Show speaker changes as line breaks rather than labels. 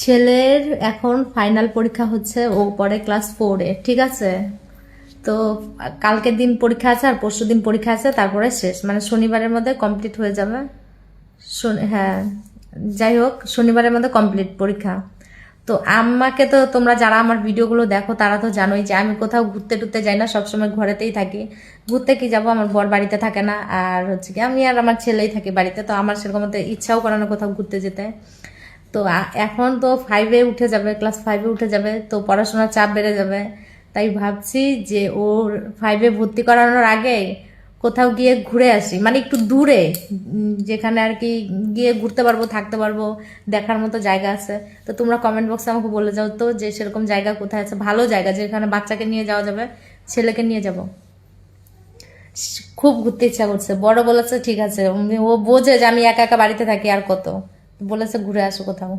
ছেলের এখন ফাইনাল পরীক্ষা হচ্ছে, ও পড়ে ক্লাস 4-এ, ঠিক আছে। তো কালকের দিন পরীক্ষা আছে আর পরশু দিন পরীক্ষা আছে, তারপরে শেষ, মানে শনিবারের মধ্যে কমপ্লিট হয়ে যাবে। হ্যাঁ, যাই হোক, শনিবারের মধ্যে কমপ্লিট পরীক্ষা। তো আমাকে তো তোমরা যারা আমার ভিডিওগুলো দেখো তারা তো জানোই যে আমি কোথাও ঘুরতে টুরতে যাই না, সবসময় ঘরেতেই থাকি। ঘুরতে কি যাব, আমার বর বাড়িতে থাকে না, আর হচ্ছে কি আমি আর আমার ছেলেই থাকি বাড়িতে। তো আমার সেরকম ইচ্ছাও করে না কোথাও ঘুরতে যেতে। তো এখন তো 5-এ উঠে যাবে, ক্লাস 5-এ উঠে যাবে, তো পড়াশোনার চাপ বেড়ে যাবে। তাই ভাবছি যে ওর 5-এ ভর্তি করানোর আগে কোথাও গিয়ে ঘুরে আসি, মানে একটু দূরে, যেখানে আর কি গিয়ে ঘুরতে পারবো, থাকতে পারবো, দেখার মতো জায়গা আছে। তো তোমরা কমেন্ট বক্সে আমাকে বলে যাও তো যে সেরকম জায়গা কোথায় আছে, ভালো জায়গা যেখানে বাচ্চাকে নিয়ে যাওয়া যাবে, ছেলেকে নিয়ে যাব। খুব ঘুরতে ইচ্ছা করছে, বড় বলেছে ঠিক আছে, ও বোঝে যে আমি একা একা বাড়িতে থাকি আর কত, বলেছে ঘুরে আসো কোথাও।